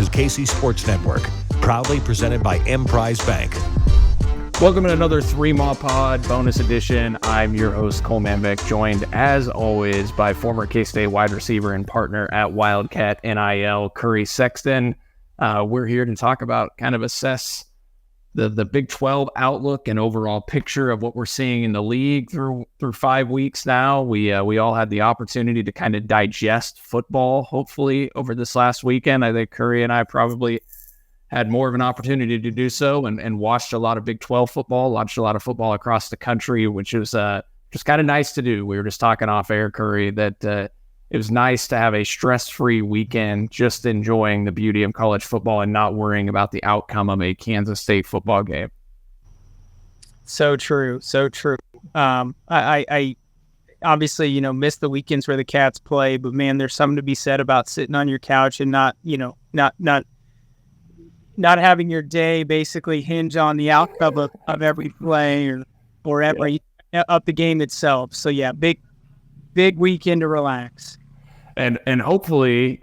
is KC Sports Network, proudly presented by Emprise Bank. Welcome to another 3-Maw Pod bonus edition. I'm your host, Cole Manbeck, joined as always by former K-State wide receiver and partner at Wildcat NIL, Curry Sexton. We're here to talk about, kind of assess the Big 12 outlook and overall picture of what we're seeing in the league through 5 weeks now. We all had the opportunity to kind of digest football, hopefully, over this last weekend. I think Curry and I probably had more of an opportunity to do so and watched a lot of Big 12 football, watched a lot of football across the country, which was just kind of nice to do. We were just talking off air, Curry, that it was nice to have a stress-free weekend, just enjoying the beauty of college football and not worrying about the outcome of a Kansas State football game. So true. I obviously, missed the weekends where the Cats play, but man, there's something to be said about sitting on your couch and not having your day basically hinge on the outcome of every play or every of the game itself. So yeah, big weekend to relax. And hopefully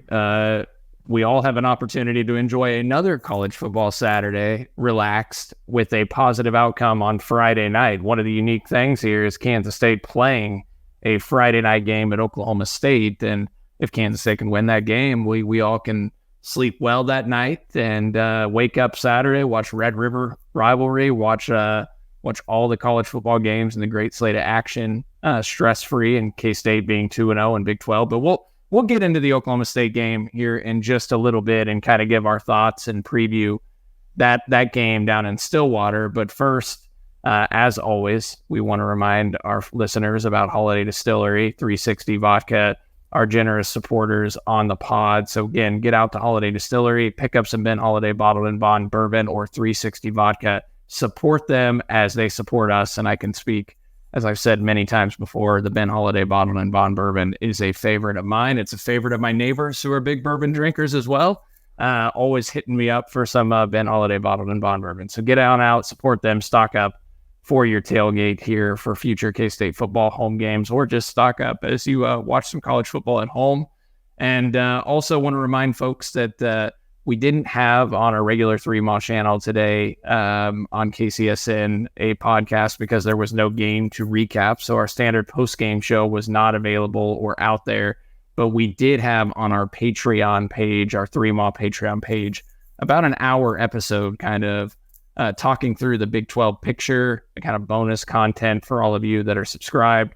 we all have an opportunity to enjoy another college football Saturday relaxed with a positive outcome on Friday night. One of the unique things here is Kansas State playing a Friday night game at Oklahoma State. And if Kansas State can win that game, we all can sleep well that night and wake up Saturday, watch Red River rivalry, watch all the college football games and the great slate of action, stress-free, and K-State being 2-0 in Big 12. But we'll get into the Oklahoma State game here in just a little bit and kind of give our thoughts and preview that game down in Stillwater. But first, as always, we want to remind our listeners about Holiday Distillery, 360 Vodka, our generous supporters on the pod. So again, get out to Holiday Distillery, pick up some Ben Holiday Bottled and Bond Bourbon or 360 Vodka. Support them as they support us. And I can speak, as I've said many times before, the Ben Holiday Bottled and Bond Bourbon is a favorite of mine. It's a favorite of my neighbors who are big bourbon drinkers as well. Always hitting me up for some Ben Holiday Bottled and Bond Bourbon. So get on out, support them, stock up for your tailgate here for future K-State football home games, or just stock up as you watch some college football at home. And also want to remind folks that we didn't have on our regular 3-Maw channel today on KCSN a podcast because there was no game to recap. So our standard post-game show was not available or out there. But we did have on our Patreon page, our 3-Maw Patreon page, about an hour episode kind of talking through the Big 12 picture, kind of bonus content for all of you that are subscribed.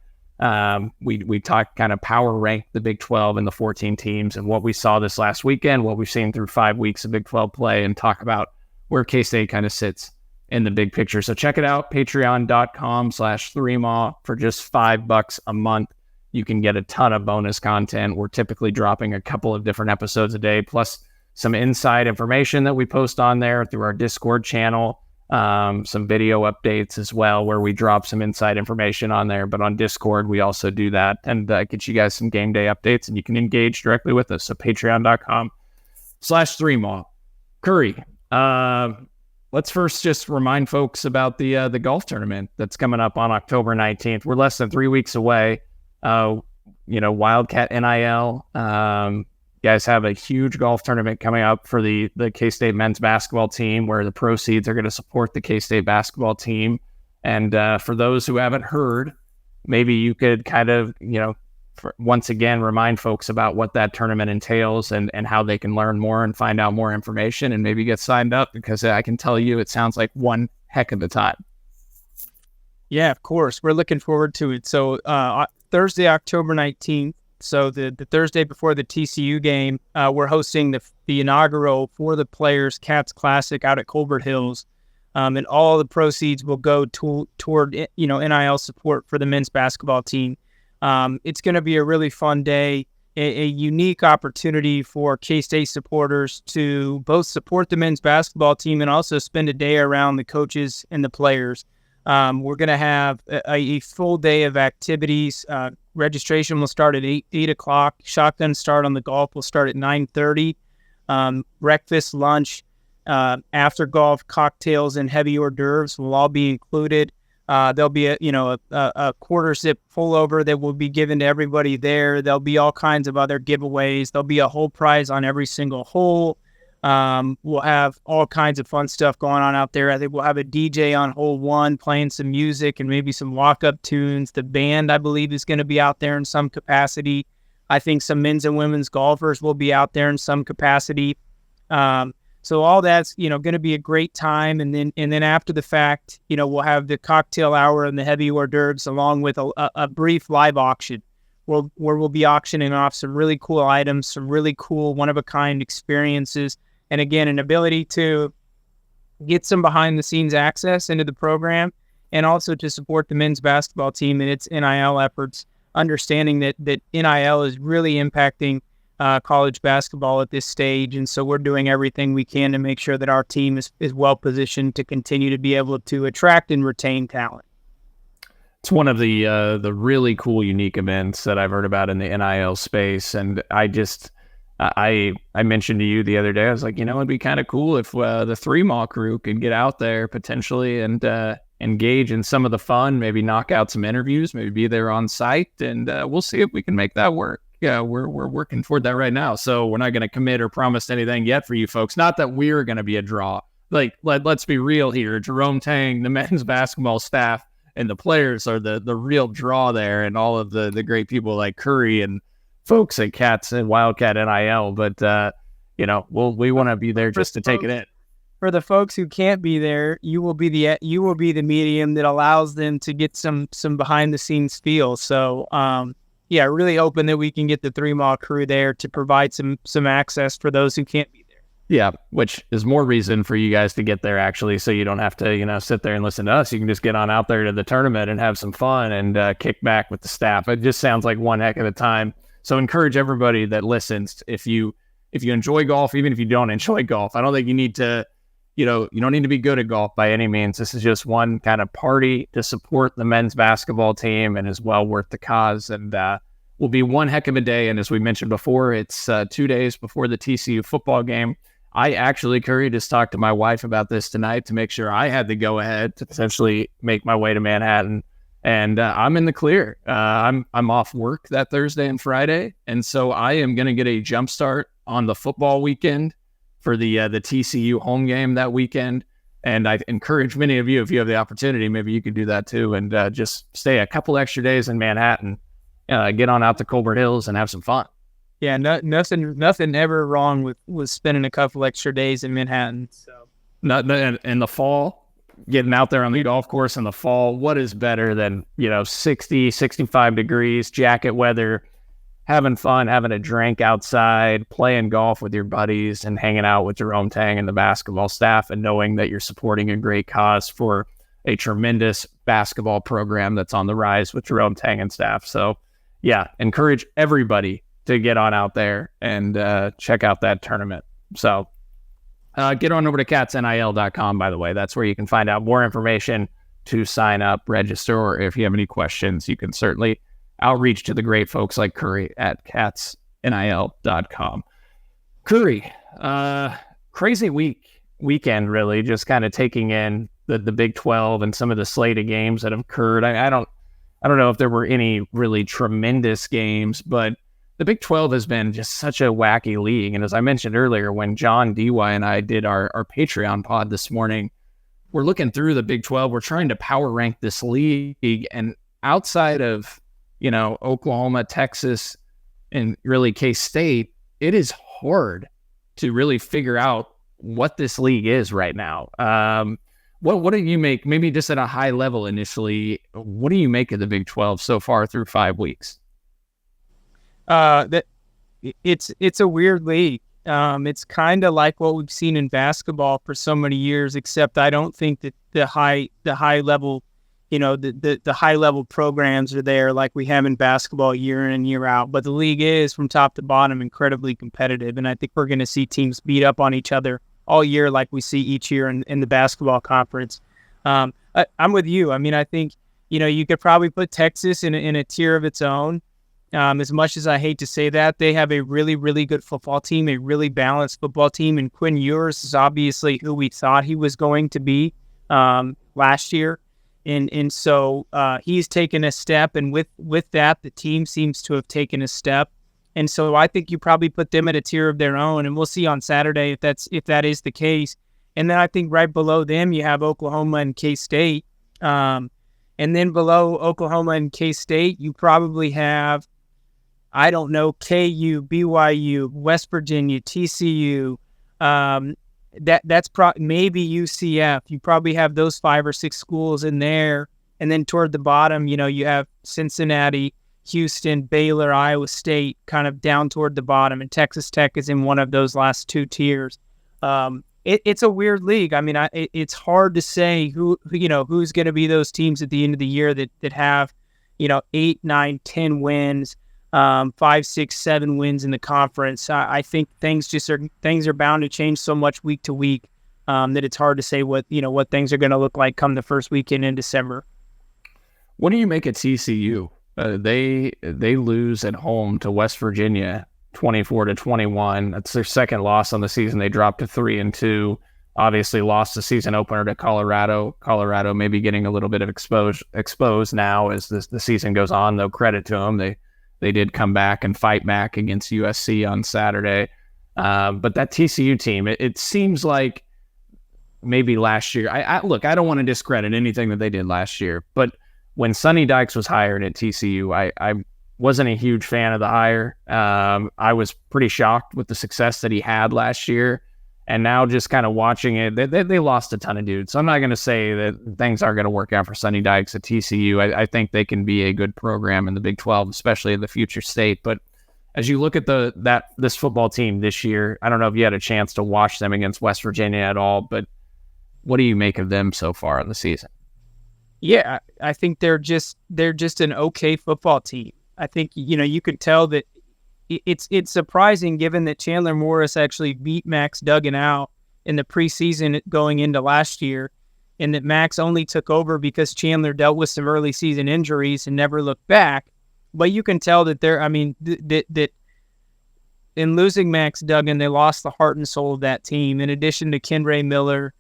We talked kind of power rank the Big 12 and the 14 teams and what we saw this last weekend, what we've seen through 5 weeks of Big 12 play, and talk about where K-State kind of sits in the big picture. So check it out, patreon.com/3maw for just $5 a month. You can get a ton of bonus content. We're typically dropping a couple of different episodes a day, plus some inside information that we post on there through our Discord channel. Some video updates as well, where we drop some inside information on there. But on Discord, we also do that and get you guys some game day updates, and you can engage directly with us. So patreon.com/3maw. Curry, let's first just remind folks about the golf tournament that's coming up on October 19th. We're less than 3 weeks away. Wildcat NIL. You guys have a huge golf tournament coming up for the K-State men's basketball team, where the proceeds are going to support the K-State basketball team. And for those who haven't heard, maybe you could kind of, once again, remind folks about what that tournament entails and how they can learn more and find out more information and maybe get signed up, because I can tell you it sounds like one heck of a time. Yeah, of course. We're looking forward to it. So Thursday, October 19th, so the Thursday before the TCU game, we're hosting the inaugural For the Players Cats Classic out at Colbert Hills. And all the proceeds will go toward NIL support for the men's basketball team. It's going to be a really fun day, a unique opportunity for K-State supporters to both support the men's basketball team and also spend a day around the coaches and the players. We're going to have a full day of activities. Registration will start at 8 o'clock. Shotgun start on the golf will start at 9:30. Breakfast, lunch, after golf, cocktails, and heavy hors d'oeuvres will all be included. There'll be a quarter zip pullover that will be given to everybody there. There'll be all kinds of other giveaways. There'll be a whole prize on every single hole. We'll have all kinds of fun stuff going on out there. I think we'll have a DJ on hole 1 playing some music and maybe some walk-up tunes. The band, I believe, is going to be out there in some capacity. I think some men's and women's golfers will be out there in some capacity. So all that's, going to be a great time. And then after the fact, we'll have the cocktail hour and the heavy hors d'oeuvres along with a brief live auction where we'll be auctioning off some really cool items, some really cool one-of-a-kind experiences. And again, an ability to get some behind-the-scenes access into the program and also to support the men's basketball team in its NIL efforts, understanding that NIL is really impacting college basketball at this stage. And so we're doing everything we can to make sure that our team is well-positioned to continue to be able to attract and retain talent. It's one of the really cool, unique events that I've heard about in the NIL space. And I mentioned to you the other day, I was like, it'd be kind of cool if the 3-Mall crew could get out there potentially and engage in some of the fun, maybe knock out some interviews, maybe be there on site, and we'll see if we can make that work. Yeah, we're working toward that right now. So we're not going to commit or promise anything yet for you folks. Not that we're going to be a draw. Like, let's be real here. Jerome Tang, the men's basketball staff, and the players are the real draw there, and all of the great people like Curry and folks at Cats and Wildcat NIL, but we want to be there just to take it in. For the folks who can't be there, you will be the medium that allows them to get some behind the scenes feel. So really hoping that we can get the 3-Mall crew there to provide some access for those who can't be there. Yeah, which is more reason for you guys to get there, actually, so you don't have to, sit there and listen to us. You can just get on out there to the tournament and have some fun and kick back with the staff. It just sounds like one heck of a time. So encourage everybody that listens, if you enjoy golf, even if you don't enjoy golf, I don't think you need to, you don't need to be good at golf by any means. This is just one kind of party to support the men's basketball team and is well worth the cause. And will be one heck of a day. And as we mentioned before, it's 2 days before the TCU football game. I actually, Curry, just talked to my wife about this tonight to make sure I had the go-ahead to potentially make my way to Manhattan. And I'm in the clear. I'm off work that Thursday and Friday. And so I am going to get a jump start on the football weekend for the TCU home game that weekend. And I encourage many of you, if you have the opportunity, maybe you could do that too. And just stay a couple extra days in Manhattan, get on out to Colbert Hills and have some fun. Yeah, nothing ever wrong with spending a couple extra days in Manhattan. So, in the fall, getting out there on the golf course in the fall, what is better than 60, 65 degrees, jacket weather, having fun, having a drink outside, playing golf with your buddies, and hanging out with Jerome Tang and the basketball staff, and knowing that you're supporting a great cause for a tremendous basketball program that's on the rise with Jerome Tang and staff. So, yeah, encourage everybody to get on out there and check out that tournament. So get on over to catsnil.com, by the way. That's where you can find out more information to sign up, register, or if you have any questions, you can certainly outreach to the great folks like Curry at catsnil.com. Curry, crazy weekend, really, just kind of taking in the Big 12 and some of the slate of games that have occurred. I don't know if there were any really tremendous games, but the Big 12 has been just such a wacky league. And as I mentioned earlier, when John, DY, and I did our Patreon pod this morning, we're looking through the Big 12. We're trying to power rank this league. And outside of, Oklahoma, Texas, and really K-State, it is hard to really figure out what this league is right now. What do you make, maybe just at a high level initially, what do you make of the Big 12 so far through 5 weeks? That it's a weird league. It's kind of like what we've seen in basketball for so many years, except I don't think that the high level, the high level programs are there like we have in basketball year in and year out. But the league is from top to bottom incredibly competitive, and I think we're going to see teams beat up on each other all year like we see each year in the basketball conference. I'm with you. I mean, I think you could probably put Texas in a tier of its own. As much as I hate to say that, they have a really, really good football team, a really balanced football team. And Quinn Ewers is obviously who we thought he was going to be last year. And so he's taken a step. And with that, the team seems to have taken a step. And so I think you probably put them at a tier of their own, and we'll see on Saturday if that is the case. And then I think right below them you have Oklahoma and K-State. And then below Oklahoma and K-State, you probably have, I don't know, KU, BYU, West Virginia, TCU. That's maybe UCF. You probably have those 5 or 6 schools in there. And then toward the bottom, you have Cincinnati, Houston, Baylor, Iowa State, kind of down toward the bottom, and Texas Tech is in one of those last 2 tiers. It's a weird league. I mean, it's hard to say who's going to be those teams at the end of the year that have 8, 9, 10 wins, 5, 6, 7 wins in the conference. I think things are bound to change so much week to week that it's hard to say what things are going to look like come the first weekend in December. What do you make of TCU? They lose at home to West Virginia 24-21. That's their second loss on the season. They dropped to 3-2. Obviously lost the season opener to Colorado. Colorado maybe getting a little bit of exposed now as the season goes on, though credit to them. They did come back and fight back against USC on Saturday. But that TCU team, it seems like maybe last year. I don't want to discredit anything that they did last year, but when Sonny Dykes was hired at TCU, I wasn't a huge fan of the hire. I was pretty shocked with the success that he had last year. And now just kind of watching it, they lost a ton of dudes. So I'm not going to say that things aren't going to work out for Sonny Dykes at TCU. I think they can be a good program in the Big 12, especially in the future state. But as you look at this football team this year, I don't know if you had a chance to watch them against West Virginia at all, but what do you make of them so far in the season? Yeah, I think they're just an okay football team. I think you could tell that it's surprising given that Chandler Morris actually beat Max Duggan out in the preseason going into last year, and that Max only took over because Chandler dealt with some early season injuries and never looked back. But you can tell that that in losing Max Duggan, they lost the heart and soul of that team. In addition to Kenray Miller,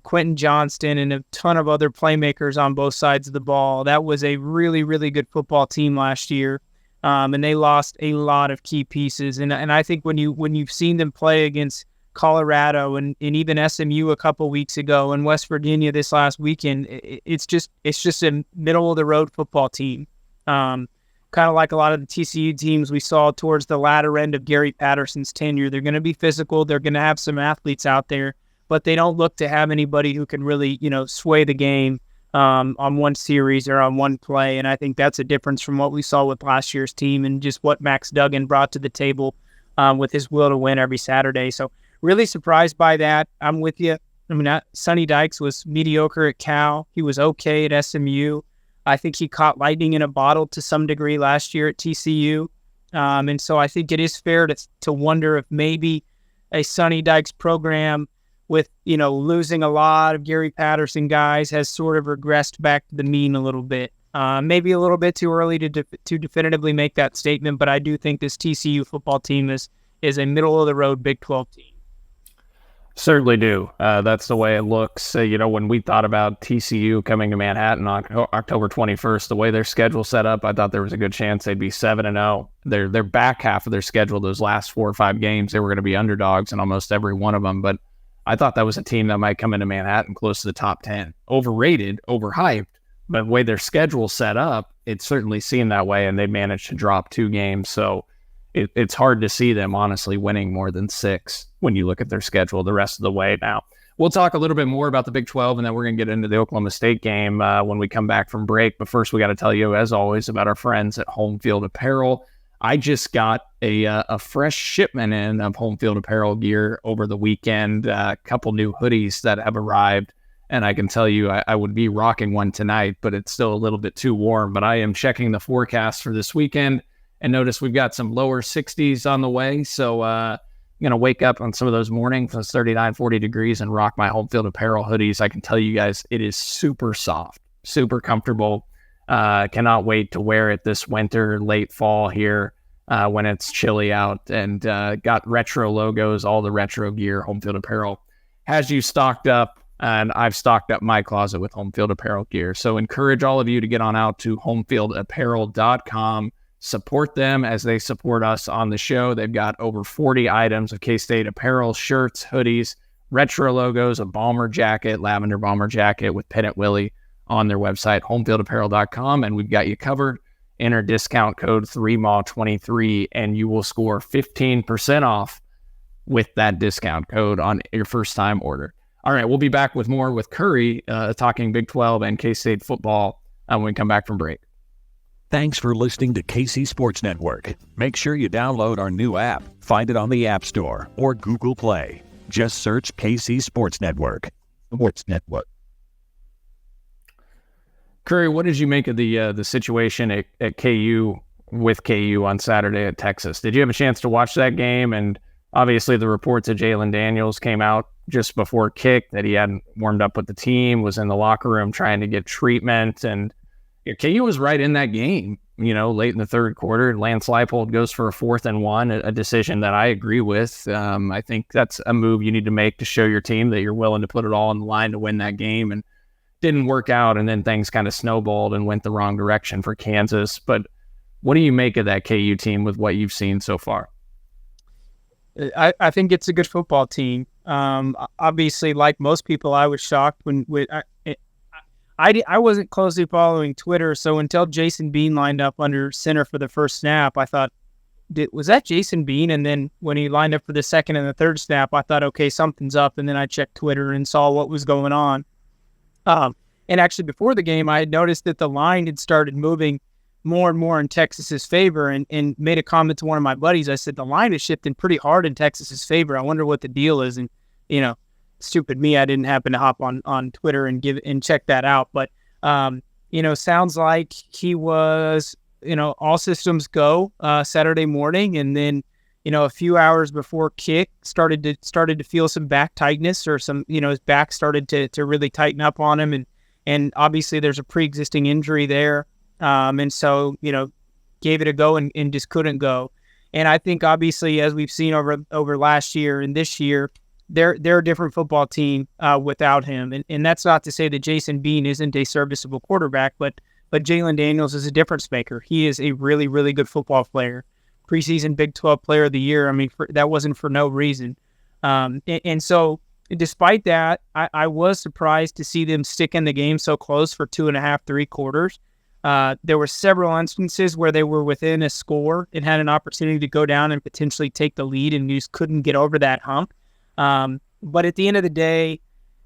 Quentin Johnston, and a ton of other playmakers on both sides of the ball. That was a really, really good football team last year, and they lost a lot of key pieces. And I think when you've seen them play against Colorado and even SMU a couple weeks ago and West Virginia this last weekend, it's just a middle of the road football team. Kind of like a lot of the TCU teams we saw towards the latter end of Gary Patterson's tenure. They're going to be physical. They're going to have some athletes out there, but they don't look to have anybody who can really, sway the game on one series or on one play. And I think that's a difference from what we saw with last year's team and just what Max Duggan brought to the table with his will to win every Saturday. So really surprised by that. I'm with you. I mean, Sonny Dykes was mediocre at Cal. He was okay at SMU. I think he caught lightning in a bottle to some degree last year at TCU. And so I think it is fair to wonder if maybe a Sonny Dykes program with, losing a lot of Gary Patterson guys has sort of regressed back to the mean a little bit. Maybe a little bit too early to definitively make that statement, but I do think this TCU football team is a middle-of-the-road Big 12 team. Certainly do. That's the way it looks. When we thought about TCU coming to Manhattan on October 21st, the way their schedule set up, I thought there was a good chance they'd be 7-0. Their back half of their schedule, those last 4 or 5 games, they were going to be underdogs in almost every one of them. But I thought that was a team that might come into Manhattan close to the top 10. Overrated, overhyped, but the way their schedule set up, it certainly seemed that way, and they managed to drop 2 games. So it's hard to see them, honestly, winning more than 6 when you look at their schedule the rest of the way. Now, we'll talk a little bit more about the Big 12, and then we're going to get into the Oklahoma State game when we come back from break. But first, we got to tell you, as always, about our friends at Home Field Apparel. I just got a fresh shipment in of Home Field Apparel gear over the weekend, a couple new hoodies that have arrived, and I can tell you I would be rocking one tonight, but it's still a little bit too warm. But I am checking the forecast for this weekend, and notice we've got some lower 60s on the way, so I'm going to wake up on some of those mornings, those 39, 40 degrees, and rock my Home Field Apparel hoodies. I can tell you guys it is super soft, super comfortable. Cannot wait to wear it this winter, late fall here when it's chilly out, and got retro logos, all the retro gear. Home Field Apparel has you stocked up, and I've stocked up my closet with Home Field Apparel gear. So encourage all of you to get on out to homefieldapparel.com. Support them as they support us on the show. They've got over 40 items of K-State apparel, shirts, hoodies, retro logos, a bomber jacket, lavender bomber jacket with Pennant Willie on their website, homefieldapparel.com, and we've got you covered. Enter discount code 3MAW23 and you will score 15% off with that discount code on your first time order. All right, we'll be back with more with Curry talking Big 12 and K-State football when we come back from break. Thanks for listening to KC Sports Network. Make sure you download our new app. Find it on the App Store or Google Play. Just search KC Sports Network. Sports Network. Curry, what did you make of the situation at KU with KU on Saturday at Texas? Did you have a chance to watch that game? And obviously the reports of Jalen Daniels came out just before kick that he hadn't warmed up with the team, was in the locker room trying to get treatment. And KU was right in that game, late in the third quarter. Lance Leipold goes for a 4th and 1, a decision that I agree with. I think that's a move you need to make to show your team that you're willing to put it all on the line to win that game. And didn't work out, and then things kind of snowballed and went the wrong direction for Kansas. But what do you make of that KU team with what you've seen so far? I think it's a good football team. Obviously, like most people, I was shocked when I wasn't closely following Twitter, so until Jason Bean lined up under center for the first snap, I thought, was that Jason Bean? And then when he lined up for the second and the third snap, I thought, okay, something's up. And then I checked Twitter and saw what was going on. And actually before the game, I had noticed that the line had started moving more and more in Texas's favor, and made a comment to one of my buddies. I said, the line is shifting pretty hard in Texas's favor. I wonder what the deal is. And, stupid me, I didn't happen to hop on Twitter and check that out. But, sounds like he was, all systems go Saturday morning. And then, a few hours before kick, started to feel some back tightness, or some, his back started to really tighten up on him. And obviously there's a pre-existing injury there. And so, gave it a go and just couldn't go. And I think obviously, as we've seen over last year and this year, they're a different football team without him. And that's not to say that Jason Bean isn't a serviceable quarterback, but Jalen Daniels is a difference maker. He is a really, really good football player. Preseason Big 12 Player of the Year. I mean, that wasn't for no reason. And so, despite that, I was surprised to see them stick in the game so close for 2.5, 3 quarters. There were several instances where they were within a score and had an opportunity to go down and potentially take the lead, and just couldn't get over that hump. But at the end of the day,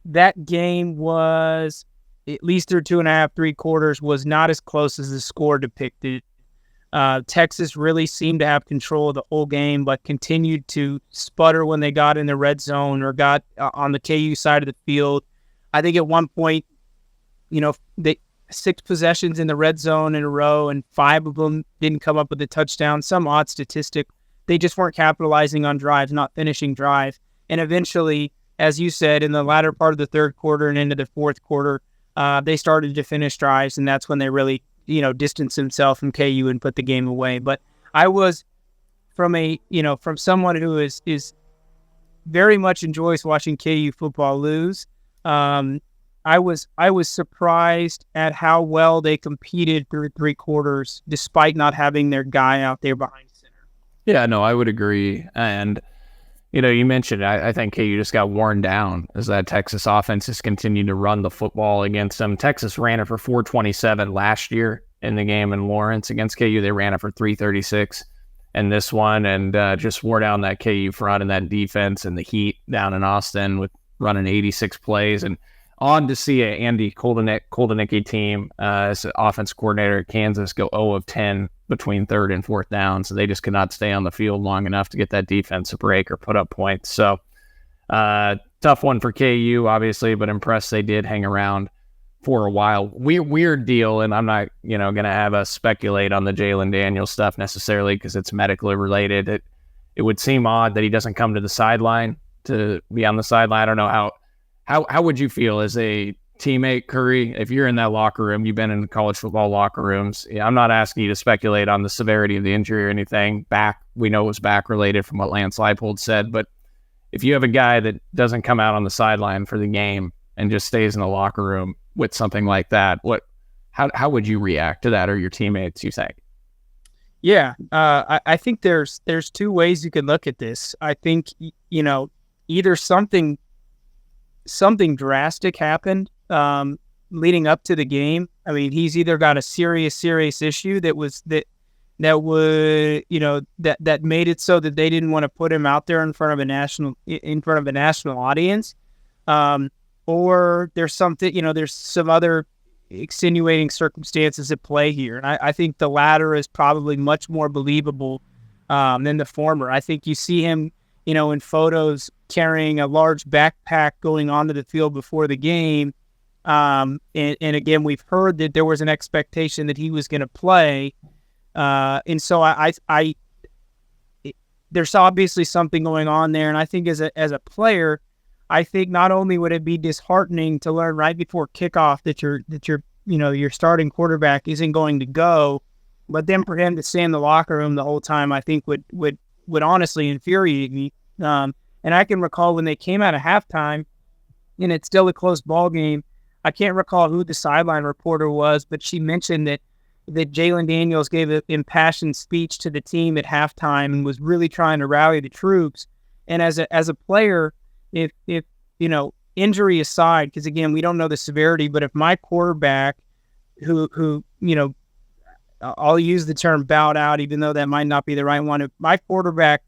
that game was, at least through 2.5, 3 quarters, was not as close as the score depicted. Texas really seemed to have control of the whole game, but continued to sputter when they got in the red zone or got on the KU side of the field. I think at one point, they 6 possessions in the red zone in a row, and 5 of them didn't come up with a touchdown. Some odd statistic. They just weren't capitalizing on drives, not finishing drive. And eventually, as you said, in the latter part of the third quarter and into the fourth quarter, they started to finish drives, and that's when they really distanced themselves from KU and put the game away. But I was, from someone who is very much enjoys watching KU football lose, I was surprised at how well they competed through 3 quarters, despite not having their guy out there behind center. Yeah, no, I would agree. And you mentioned, I think KU just got worn down as that Texas offense has continued to run the football against them. Texas ran it for 427 last year in the game in Lawrence against KU. They ran it for 336 in this one, and just wore down that KU front and that defense and the heat down in Austin with running 86 plays. And on to see a Andy Koldenicki team as offense coordinator at Kansas go 0 of 10 between third and fourth down. So they just could not stay on the field long enough to get that defense a break or put up points. So tough one for KU, obviously, but impressed they did hang around for a while. Weird deal, and I'm not going to have us speculate on the Jalen Daniels stuff necessarily because it's medically related. It would seem odd that he doesn't come to the sideline to be on the sideline. I don't know how would you feel as a teammate, Curry, if you're in that locker room? You've been in college football locker rooms. I'm not asking you to speculate on the severity of the injury or anything. We know it was back related from what Lance Leipold said, but if you have a guy that doesn't come out on the sideline for the game and just stays in the locker room with something like that, how would you react to that, or your teammates, you think? Yeah, I think there's two ways you can look at this. I think either something drastic happened leading up to the game. I mean, he's either got a serious issue that would that made it so that they didn't want to put him out there in front of a national audience, or there's something there's some other extenuating circumstances at play here. And I think the latter is probably much more believable than the former. I think you see him, in photos carrying a large backpack going onto the field before the game. And again, we've heard that there was an expectation that he was going to play. And so there's obviously something going on there. And I think as a player, I think not only would it be disheartening to learn right before kickoff that your starting quarterback isn't going to go, but then for him to stay in the locker room the whole time, I think would honestly infuriate me. And I can recall when they came out of halftime, and it's still a close ball game. I can't recall who the sideline reporter was, but she mentioned that Jalen Daniels gave an impassioned speech to the team at halftime and was really trying to rally the troops. And as a player, if injury aside, because again, we don't know the severity, but if my quarterback who I'll use the term bowed out, even though that might not be the right one. If my quarterback,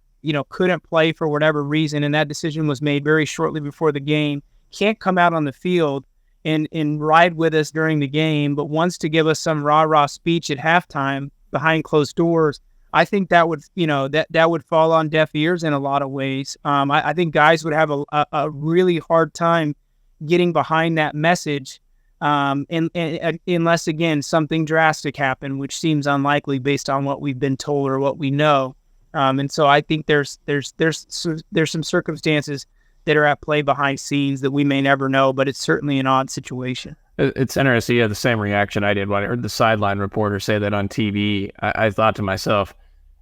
couldn't play for whatever reason, and that decision was made very shortly before the game, can't come out on the field and ride with us during the game, but wants to give us some rah-rah speech at halftime behind closed doors, I think that would, that would fall on deaf ears in a lot of ways. I think guys would have a really hard time getting behind that message, and unless, again, something drastic happened, which seems unlikely based on what we've been told or what we know. And so I think there's some circumstances that are at play behind scenes that we may never know, but it's certainly an odd situation. It's interesting. You had the same reaction I did when I heard the sideline reporter say that on TV. I thought to myself,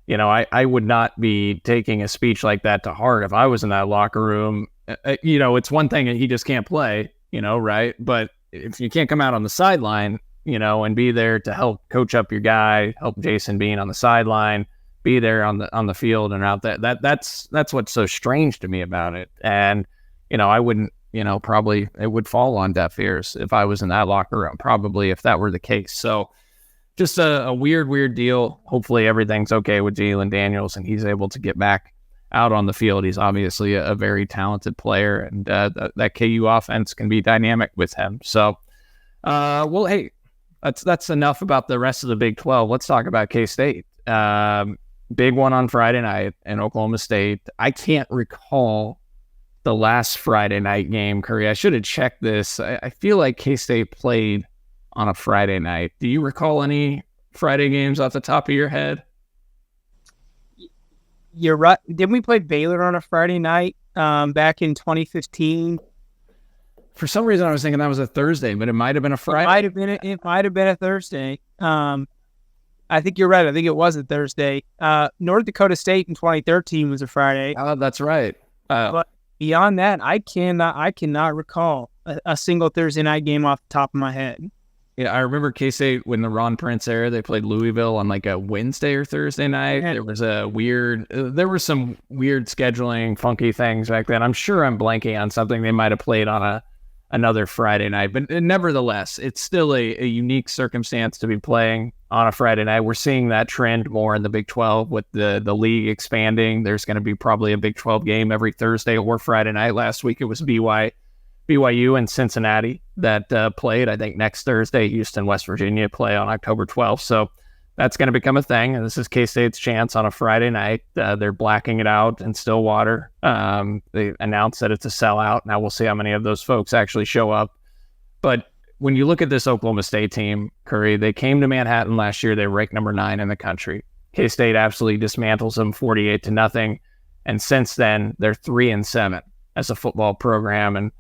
I would not be taking a speech like that to heart if I was in that locker room. It's one thing he just can't play, right? But if you can't come out on the sideline, and be there to help coach up your guy, help Jason Bean on the sideline, be there on the field and out that's what's so strange to me about it. And, I wouldn't, probably it would fall on deaf ears if I was in that locker room, probably, if that were the case. So just a weird deal. Hopefully everything's okay with Jalen Daniels and he's able to get back out on the field. He's obviously a very talented player, and that KU offense can be dynamic with him. So, well, hey, that's enough about the rest of the Big 12. Let's talk about K-State. Big one on Friday night in Oklahoma State. I can't recall the last Friday night game, Curry. I should have checked this. I feel like K-State played on a Friday night. Do you recall any Friday games off the top of your head? You're right. Didn't we play Baylor on a Friday night back in 2015? For some reason, I was thinking that was a Thursday, but it might have been a Friday. It might have been a Thursday. I think you're right. I think it was a Thursday. North Dakota State in 2013 was a Friday. Oh, that's right. But beyond that, I cannot recall a single Thursday night game off the top of my head. Yeah, I remember K-State when the Ron Prince era, they played Louisville on like a Wednesday or Thursday night. There was some weird scheduling, funky things back then. I'm sure I'm blanking on something. They might have played on another Friday night, but nevertheless, it's still a unique circumstance to be playing on a Friday night. We're seeing that trend more in the Big 12 with the league expanding. There's going to be probably a Big 12 game every Thursday or Friday night. Last week it was BYU and Cincinnati that played. I think next Thursday, Houston, West Virginia play on October 12th. So that's going to become a thing. And this is K-State's chance on a Friday night. They're blacking it out in Stillwater. They announced that it's a sellout. Now we'll see how many of those folks actually show up. But when you look at this Oklahoma State team, Curry, they came to Manhattan last year. They ranked number 9 in the country. K-State absolutely dismantles them 48-0. And since then, they're 3-7 as a football program. And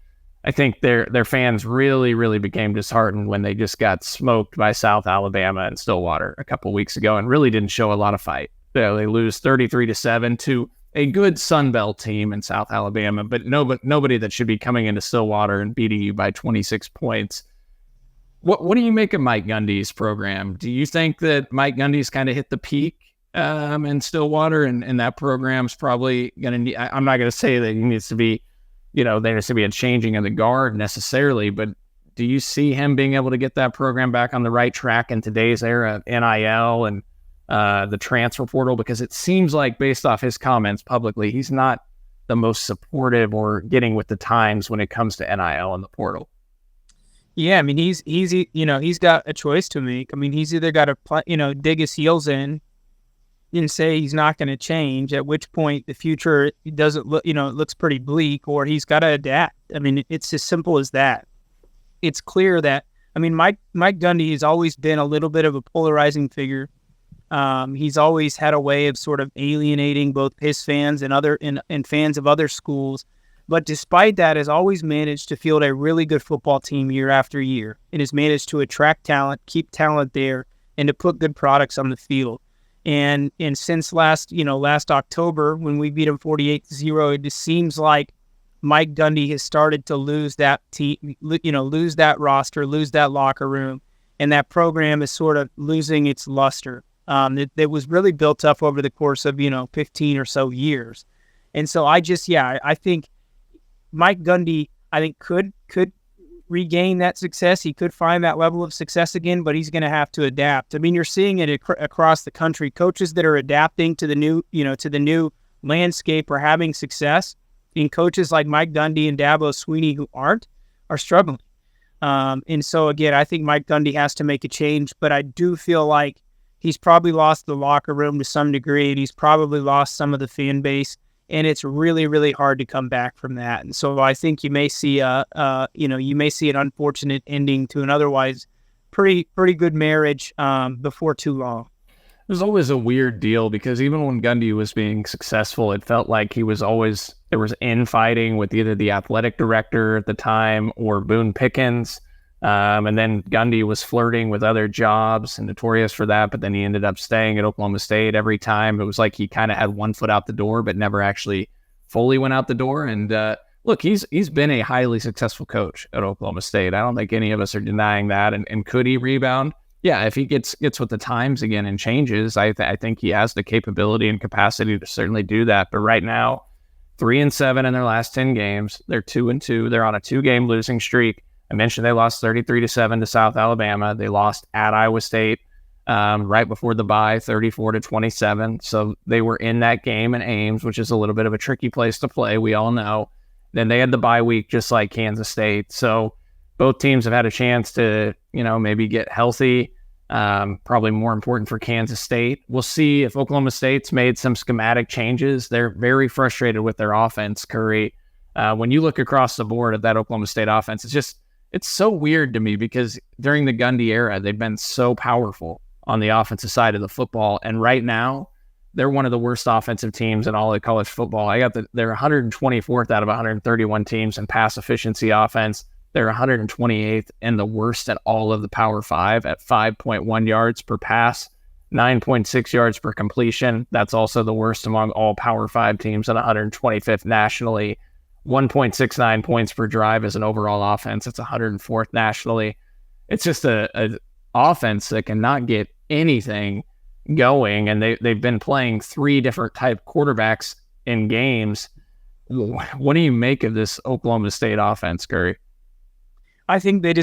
I think their fans really, really became disheartened when they just got smoked by South Alabama and Stillwater a couple weeks ago and really didn't show a lot of fight. They lose 33-7 to a good Sun Belt team in South Alabama, but nobody that should be coming into Stillwater and beating you by 26 points. What do you make of Mike Gundy's program? Do you think that Mike Gundy's kind of hit the peak in Stillwater, and that program's probably going to need, I'm not going to say that it needs to be, there needs to be a changing of the guard necessarily, but do you see him being able to get that program back on the right track in today's era of NIL and the transfer portal? Because it seems like, based off his comments publicly, he's not the most supportive or getting with the times when it comes to NIL and the portal. Yeah, I mean, he's got a choice to make. I mean, he's either got to dig his heels in and say he's not going to change, at which point the future doesn't look, it looks pretty bleak, or he's got to adapt. I mean, it's as simple as that. It's clear that, I mean, Mike Gundy has always been a little bit of a polarizing figure. He's always had a way of sort of alienating both his fans and fans of other schools. But despite that, has always managed to field a really good football team year after year, and has managed to attract talent, keep talent there, and to put good products on the field. And since last October, when we beat him 48-0, it just seems like Mike Gundy has started to lose that team, lose that roster, lose that locker room, and that program is sort of losing its luster. That was really built up over the course of 15 or so years. And so I think Mike Gundy, could regain that success. He could find that level of success again, but he's going to have to adapt. I mean, you're seeing it across the country. Coaches that are adapting to the new landscape are having success, and coaches like Mike Gundy and Dabo Swinney who aren't are struggling. And so again, I think Mike Gundy has to make a change, but I do feel like he's probably lost the locker room to some degree, and he's probably lost some of the fan base. And it's really, really hard to come back from that. And so I think you may see an unfortunate ending to an otherwise pretty good marriage before too long. It was always a weird deal, because even when Gundy was being successful, it felt like there was infighting with either the athletic director at the time or Boone Pickens. And then Gundy was flirting with other jobs and notorious for that, but then he ended up staying at Oklahoma State every time. It was like he kind of had one foot out the door, but never actually fully went out the door. And look, he's been a highly successful coach at Oklahoma State. I don't think any of us are denying that. And could he rebound? Yeah, if he gets with the times again and changes, I think he has the capability and capacity to certainly do that. But right now, 3-7 in their last 10 games. They're 2-2. They're on a 2-game losing streak. I mentioned they lost 33-7 to South Alabama. They lost at Iowa State right before the bye, 34-27. So they were in that game in Ames, which is a little bit of a tricky place to play, we all know. Then they had the bye week, just like Kansas State. So both teams have had a chance to, maybe get healthy. Probably more important for Kansas State. We'll see if Oklahoma State's made some schematic changes. They're very frustrated with their offense, Curry. When you look across the board at that Oklahoma State offense, it's so weird to me, because during the Gundy era, they've been so powerful on the offensive side of the football. And right now, they're one of the worst offensive teams in all of college football. They're 124th out of 131 teams in pass efficiency offense. They're 128th and the worst at all of the Power 5 at 5.1 yards per pass, 9.6 yards per completion. That's also the worst among all Power 5 teams, at 125th nationally. 1.69 points per drive as an overall offense. It's 104th nationally. It's just a offense that cannot get anything going, and they've been playing 3 different type quarterbacks in games. What do you make of this Oklahoma State offense, Curry? I think they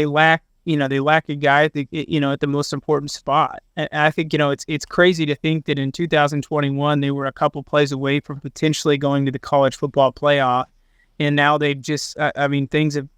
lack a guy at the most important spot. And I think, it's crazy to think that in 2021, they were a couple plays away from potentially going to the college football playoff. And now they've just, things have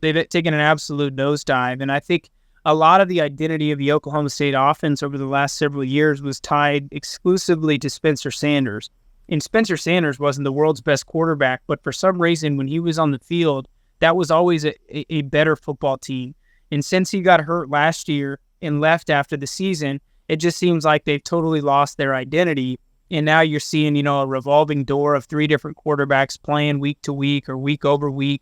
they've taken an absolute nosedive. And I think a lot of the identity of the Oklahoma State offense over the last several years was tied exclusively to Spencer Sanders. And Spencer Sanders wasn't the world's best quarterback, but for some reason, when he was on the field, that was always a better football team. And since he got hurt last year and left after the season, it just seems like they've totally lost their identity. And now you're seeing, a revolving door of 3 different quarterbacks playing week to week or week over week.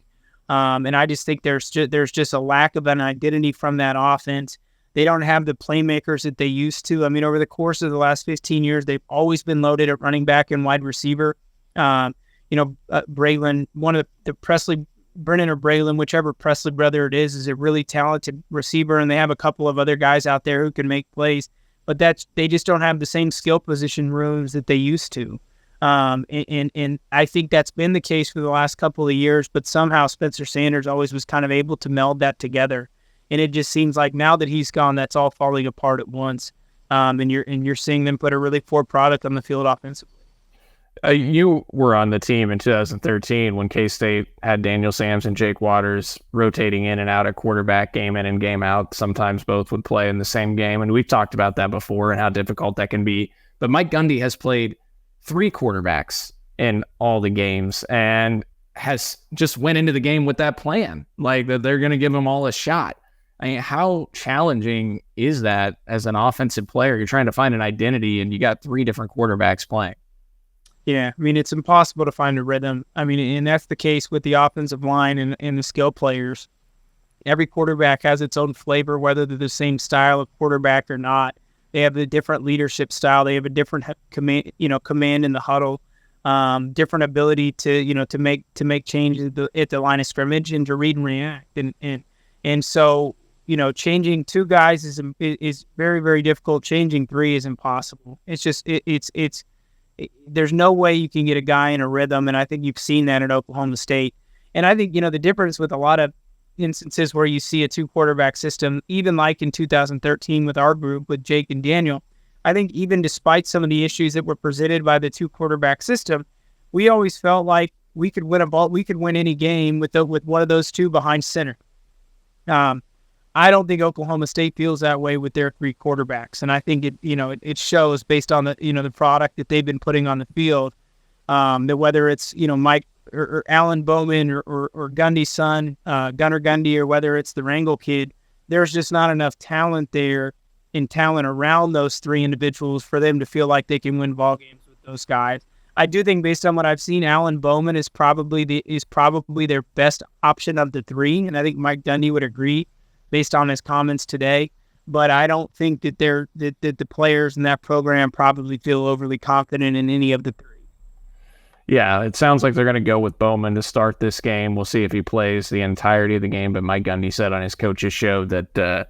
And I just think there's just a lack of an identity from that offense. They don't have the playmakers that they used to. I mean, over the course of the last 15 years, they've always been loaded at running back and wide receiver. Braylon, one of the Brennan or Braylon, whichever Presley brother it is a really talented receiver, and they have a couple of other guys out there who can make plays. but they just don't have the same skill position rooms that they used to. And I think that's been the case for the last couple of years, but somehow Spencer Sanders always was kind of able to meld that together. And it just seems like now that he's gone, that's all falling apart at once. And you're seeing them put a really poor product on the field offensively. You were on the team in 2013 when K-State had Daniel Sams and Jake Waters rotating in and out at quarterback game in and game out. Sometimes both would play in the same game. And we've talked about that before and how difficult that can be. But Mike Gundy has played 3 quarterbacks in all the games and has just went into the game with that plan. Like that they're going to give them all a shot. I mean, how challenging is that as an offensive player? You're trying to find an identity and you got 3 different quarterbacks playing. Yeah, I mean, it's impossible to find a rhythm. I mean, and that's the case with the offensive line and the skill players. Every quarterback has its own flavor, whether they're the same style of quarterback or not. They have a different leadership style. They have a different command in the huddle, different ability to make changes at the line of scrimmage and to read and react. And so, changing 2 guys is very, very difficult. Changing 3 is impossible. It's just there's no way you can get a guy in a rhythm, and I think you've seen that at Oklahoma State. And I think, the difference with a lot of instances where you see a 2-quarterback system, even like in 2013 with our group, with Jake and Daniel, I think even despite some of the issues that were presented by the 2-quarterback system, we always felt like we could win any game with one of those 2 behind center. I don't think Oklahoma State feels that way with their 3 quarterbacks, and I think it shows based on the product that they've been putting on the field. That whether it's Mike or Alan Bowman or Gundy's son, Gunnar Gundy, or whether it's the Rangel kid, there's just not enough talent there and talent around those 3 individuals for them to feel like they can win ball games with those guys. I do think, based on what I've seen, Alan Bowman is probably their best option of the 3, and I think Mike Gundy would agree, based on his comments today. But I don't think that the players in that program probably feel overly confident in any of the 3. Yeah, it sounds like they're going to go with Bowman to start this game. We'll see if he plays the entirety of the game, but Mike Gundy said on his coach's show that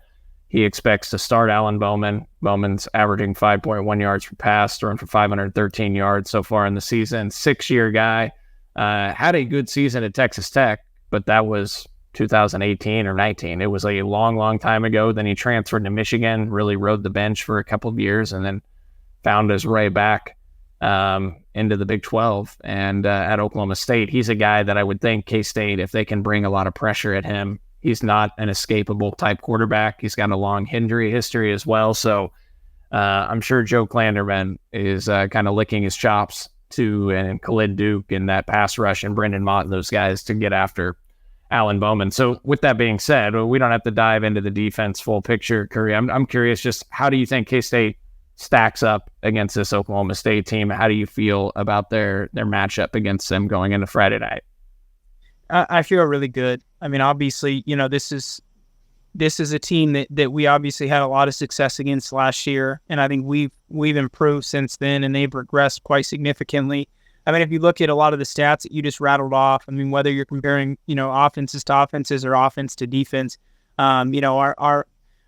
he expects to start Alan Bowman. Bowman's averaging 5.1 yards per pass, throwing for 513 yards so far in the season. 6-year guy. Had a good season at Texas Tech, but that was 2018 or 19. It was a long, long time ago. Then he transferred to Michigan, really rode the bench for a couple of years, and then found his way back into the Big 12. And at Oklahoma State, he's a guy that I would think K-State, if they can bring a lot of pressure at him, he's not an escapable type quarterback. He's got a long injury history as well. So I'm sure Joe Klanderman is kind of licking his chops and Khalid Duke and that pass rush and Brendan Mott and those guys to get after Alan Bowman. So with that being said, we don't have to dive into the defense full picture, Curry. I'm curious, just how do you think K-State stacks up against this Oklahoma State team? How do you feel about their matchup against them going into Friday night? I feel really good. I mean, obviously, this is a team that we obviously had a lot of success against last year, and I think we've improved since then, and they've regressed quite significantly. I mean, if you look at a lot of the stats that you just rattled off, I mean, whether you're comparing, offenses to offenses or offense to defense, our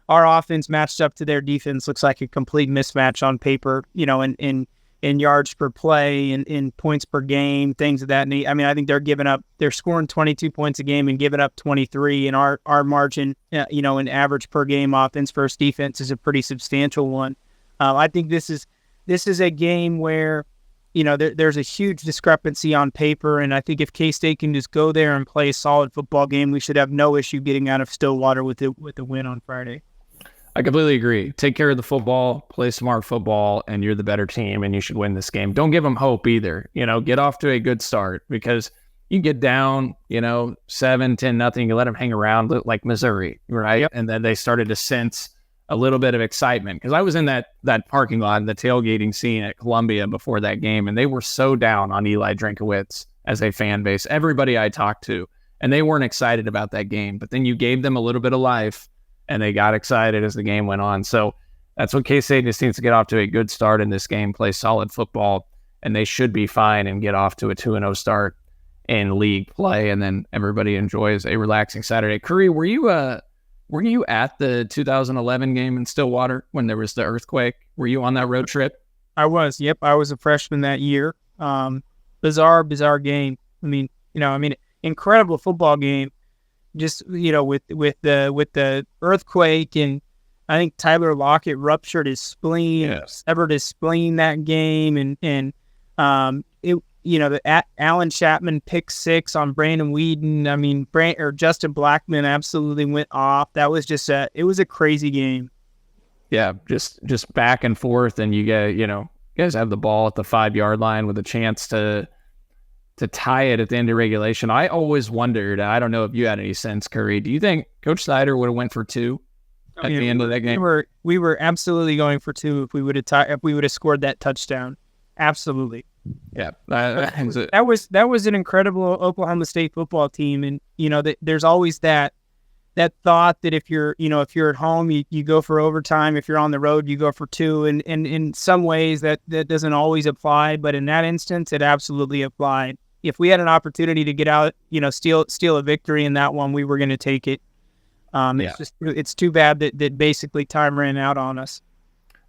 offense matched up to their defense looks like a complete mismatch on paper, in yards per play and in points per game, things of that nature. I mean, I think they're scoring 22 points a game and giving up 23, and our margin, in average per game offense versus defense is a pretty substantial one. I think this is a game where, there's a huge discrepancy on paper, and I think if K-State can just go there and play a solid football game, we should have no issue getting out of Stillwater with the win on Friday. I completely agree. Take care of the football, play smart football, and you're the better team, and you should win this game. Don't give them hope either. Get off to a good start, because you get down, 7-10-0, you let them hang around like Missouri, right? Yep. And then they started to sense a little bit of excitement, because I was in that parking lot, the tailgating scene at Columbia before that game, and they were so down on Eli Drinkowitz as a fan base, everybody I talked to, and they weren't excited about that game. But then you gave them a little bit of life, and they got excited as the game went on. So that's what K-State just needs to get off to a good start in this game, play solid football, and they should be fine and get off to a 2-0 start in league play, and then everybody enjoys a relaxing Saturday. Curry, were you Were you at the 2011 game in Stillwater when there was the earthquake? Were you on that road trip? I was. Yep, I was a freshman that year. Bizarre game. Incredible football game. Just with the earthquake, and I think Tyler Lockett ruptured his spleen, severed his spleen that game, and the Alan Chapman pick 6 on Brandon Weeden. Justin Blackman absolutely went off. That was it was a crazy game. Yeah, just back and forth, and you guys have the ball at the 5-yard line with a chance to tie it at the end of regulation. I always wondered, I don't know if you had any sense, Curry, do you think Coach Snyder would have went for 2 at the end of that game? We were absolutely going for 2 if we would have scored that touchdown. Absolutely. Yeah. That was an incredible Oklahoma State football team. And, there's always that thought that if you're at home, you go for overtime. If you're on the road, you go for 2. And in some ways that doesn't always apply. But in that instance, it absolutely applied. If we had an opportunity to get out, steal a victory in that one, we were going to take it. It's too bad that basically time ran out on us.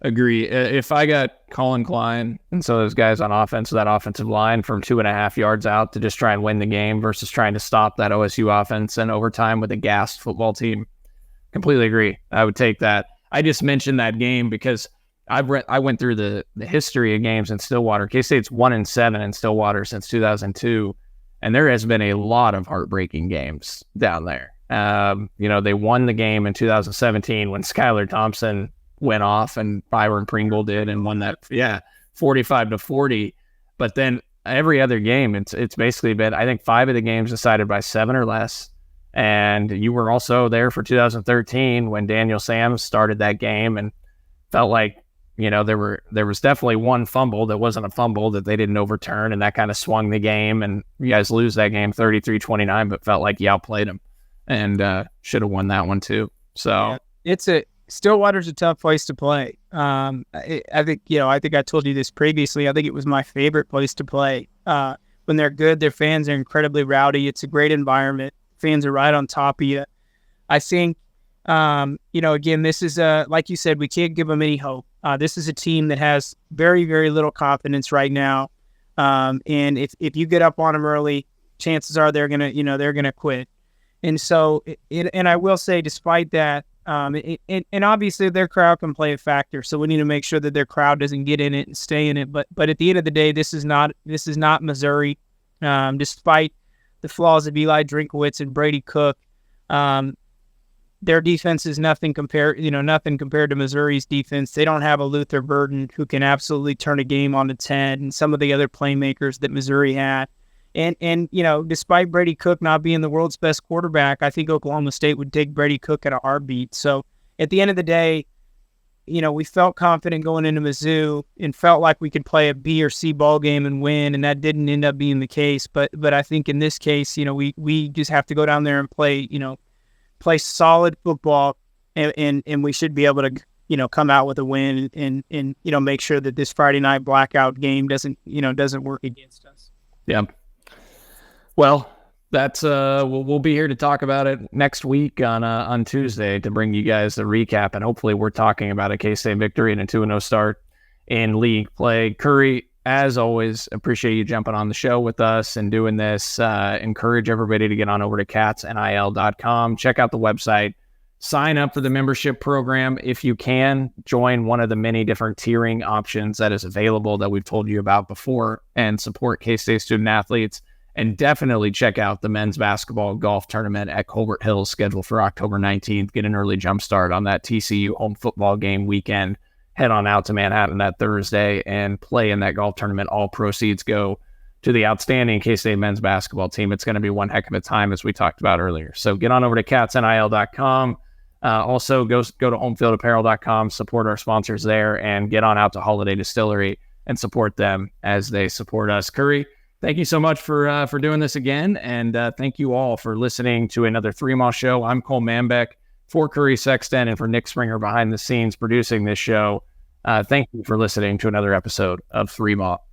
Agree. If I got Colin Klein and so those guys on offense, that offensive line from 2.5 yards out to just try and win the game versus trying to stop that OSU offense in overtime with a gassed football team, completely agree. I would take that. I just mentioned that game because I went through the history of games in Stillwater. K-State's 1-7 in Stillwater since 2002, and there has been a lot of heartbreaking games down there. They won the game in 2017 when Skylar Thompson went off and Byron Pringle did and won that 45-40. But then every other game, it's basically been, I think 5 of the games decided by 7 or less. And you were also there for 2013 when Daniel Sams started that game and felt like, there was definitely one fumble that wasn't a fumble that they didn't overturn, and that kind of swung the game, and you guys lose that game 33-29, but felt like you outplayed them and should have won that one too. So Stillwater's a tough place to play. I think I told you this previously. I think it was my favorite place to play. When they're good, their fans are incredibly rowdy. It's a great environment. Fans are right on top of you. I think, again, this is like you said, we can't give them any hope. This is a team that has very, very little confidence right now. And if you get up on them early, chances are they're gonna quit. And so, and I will say, despite that, and obviously their crowd can play a factor. So we need to make sure that their crowd doesn't get in it and stay in it. But at the end of the day, this is not Missouri. Despite the flaws of Eli Drinkowitz and Brady Cook, their defense is nothing compared to Missouri's defense. They don't have a Luther Burden who can absolutely turn a game on its head, and some of the other playmakers that Missouri had. And despite Brady Cook not being the world's best quarterback, I think Oklahoma State would take Brady Cook at a heartbeat. So at the end of the day, we felt confident going into Mizzou and felt like we could play a B or C ball game and win, and that didn't end up being the case. But I think in this case, we just have to go down there and play solid football, and we should be able to come out with a win and make sure that this Friday night blackout game doesn't work against us. Yeah. Well, that's we'll be here to talk about it next week on Tuesday to bring you guys a recap, and hopefully we're talking about a K-State victory and a 2-0 start in league play. Curry, as always, appreciate you jumping on the show with us and doing this. Encourage everybody to get on over to catsnil.com. Check out the website. Sign up for the membership program if you can. Join one of the many different tiering options that is available that we've told you about before, and support K-State student athletes. And definitely check out the men's basketball golf tournament at Colbert Hills, scheduled for October 19th. Get an early jump start on that TCU home football game weekend. Head on out to Manhattan that Thursday and play in that golf tournament. All proceeds go to the outstanding K-State men's basketball team. It's going to be one heck of a time, as we talked about earlier. So get on over to catsnil.com. Also, go to homefieldapparel.com, support our sponsors there, and get on out to Holiday Distillery and support them as they support us. Curry, thank you so much for doing this again, and thank you all for listening to another Three Mile Show. I'm Cole Manbeck for Curry Sexton and for Nick Springer behind the scenes producing this show. Thank you for listening to another episode of Three Mile.